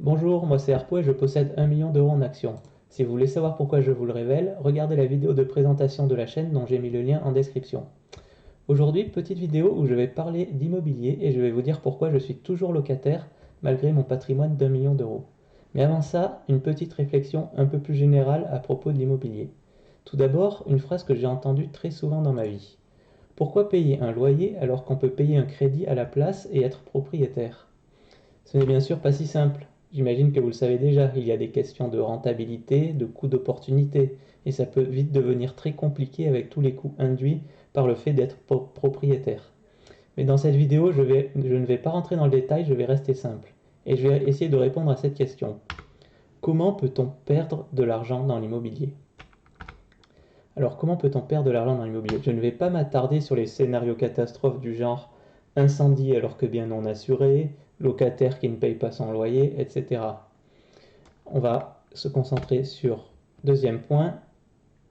Bonjour, moi c'est Harpo et je possède 1 million d'euros en actions. Si vous voulez savoir pourquoi je vous le révèle, regardez la vidéo de présentation de la chaîne dont j'ai mis le lien en description. Aujourd'hui, petite vidéo où je vais parler d'immobilier et je vais vous dire pourquoi je suis toujours locataire malgré mon patrimoine d'1 million d'euros. Mais avant ça, une petite réflexion un peu plus générale à propos de l'immobilier. Tout d'abord, une phrase que j'ai entendue très souvent dans ma vie. Pourquoi payer un loyer alors qu'on peut payer un crédit à la place et être propriétaire? Ce n'est bien sûr pas si simple. J'imagine que vous le savez déjà, il y a des questions de rentabilité, de coût d'opportunité, et ça peut vite devenir très compliqué avec tous les coûts induits par le fait d'être propriétaire. Mais dans cette vidéo, je ne vais pas rentrer dans le détail, je vais rester simple. Et je vais essayer de répondre à cette question. Comment peut-on perdre de l'argent dans l'immobilier? Alors comment peut-on perdre de l'argent dans l'immobilier? Je ne vais pas m'attarder sur les scénarios catastrophes du genre incendie alors que bien non assuré, locataire qui ne paye pas son loyer, etc. On va se concentrer sur, deuxième point,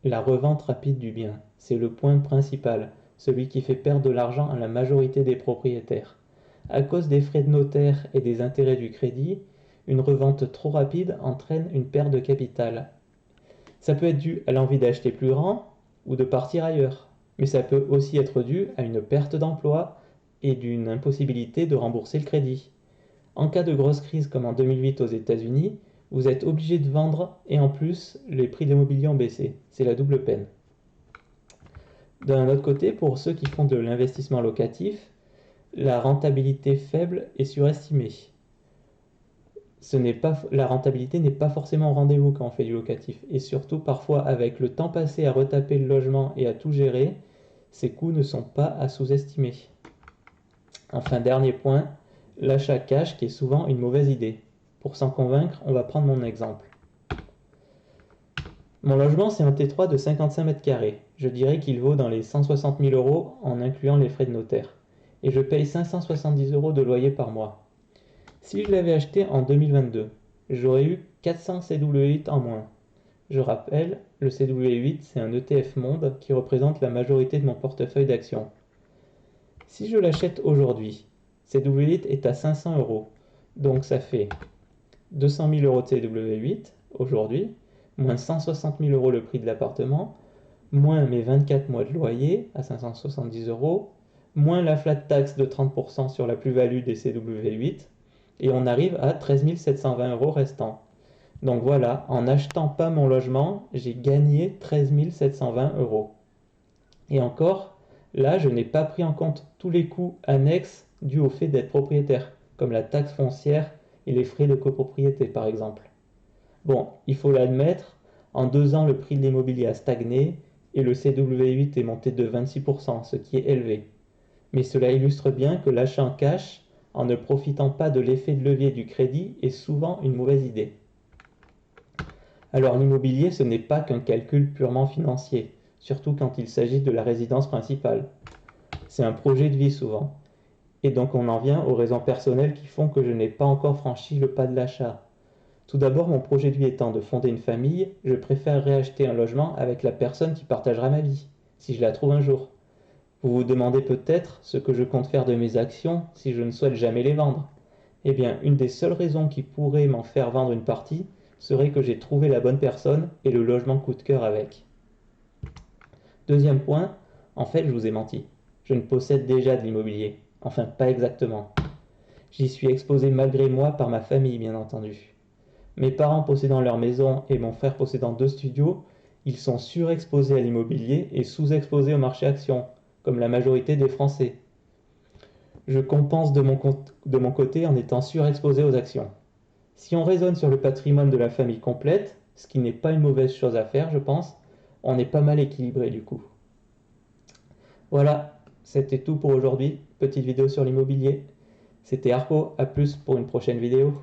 la revente rapide du bien. C'est le point principal, celui qui fait perdre de l'argent à la majorité des propriétaires. À cause des frais de notaire et des intérêts du crédit, une revente trop rapide entraîne une perte de capital. Ça peut être dû à l'envie d'acheter plus grand ou de partir ailleurs, mais ça peut aussi être dû à une perte d'emploi et d'une impossibilité de rembourser le crédit. En cas de grosse crise comme en 2008 aux États-Unis, vous êtes obligé de vendre et en plus, les prix de l'immobilier ont baissé. C'est la double peine. D'un autre côté, pour ceux qui font de l'investissement locatif, la rentabilité faible est surestimée. La rentabilité n'est pas forcément au rendez-vous quand on fait du locatif. Et surtout, parfois, avec le temps passé à retaper le logement et à tout gérer, ces coûts ne sont pas à sous-estimer. Enfin, dernier point, l'achat cash qui est souvent une mauvaise idée. Pour s'en convaincre, on va prendre mon exemple. Mon logement, c'est un T3 de 55 mètres carrés. Je dirais qu'il vaut dans les 160 000 euros en incluant les frais de notaire. Et je paye 570 euros de loyer par mois. Si je l'avais acheté en 2022, j'aurais eu 400 CW8 en moins. Je rappelle, le CW8, c'est un ETF Monde qui représente la majorité de mon portefeuille d'actions. Si je l'achète aujourd'hui, CW8 est à 500 euros. Donc ça fait 200 000 euros de CW8 aujourd'hui, moins 160 000 euros le prix de l'appartement, moins mes 24 mois de loyer à 570 euros, moins la flat tax de 30% sur la plus-value des CW8, et on arrive à 13 720 euros restants. Donc voilà, en n'achetant pas mon logement, j'ai gagné 13 720 euros. Et encore, là, je n'ai pas pris en compte tous les coûts annexes dus au fait d'être propriétaire, comme la taxe foncière et les frais de copropriété par exemple. Bon, il faut l'admettre, en 2 ans, le prix de l'immobilier a stagné et le CW8 est monté de 26%, ce qui est élevé. Mais cela illustre bien que l'achat en cash, en ne profitant pas de l'effet de levier du crédit, est souvent une mauvaise idée. Alors l'immobilier, ce n'est pas qu'un calcul purement financier, surtout quand il s'agit de la résidence principale. C'est un projet de vie souvent. Et donc on en vient aux raisons personnelles qui font que je n'ai pas encore franchi le pas de l'achat. Tout d'abord, mon projet de vie étant de fonder une famille, je préférerais acheter un logement avec la personne qui partagera ma vie, si je la trouve un jour. Vous vous demandez peut-être ce que je compte faire de mes actions si je ne souhaite jamais les vendre. Eh bien, une des seules raisons qui pourrait m'en faire vendre une partie serait que j'ai trouvé la bonne personne et le logement coup de cœur avec. Deuxième point, en fait, je vous ai menti. Je ne possède déjà de l'immobilier. Enfin, pas exactement. J'y suis exposé malgré moi par ma famille, bien entendu. Mes parents possédant leur maison et mon frère possédant 2 studios, ils sont surexposés à l'immobilier et sous-exposés au marché action, comme la majorité des Français. Je compense de mon côté en étant surexposé aux actions. Si on raisonne sur le patrimoine de la famille complète, ce qui n'est pas une mauvaise chose à faire, je pense, on est pas mal équilibré du coup. Voilà, c'était tout pour aujourd'hui. Petite vidéo sur l'immobilier. C'était Arco, à plus pour une prochaine vidéo.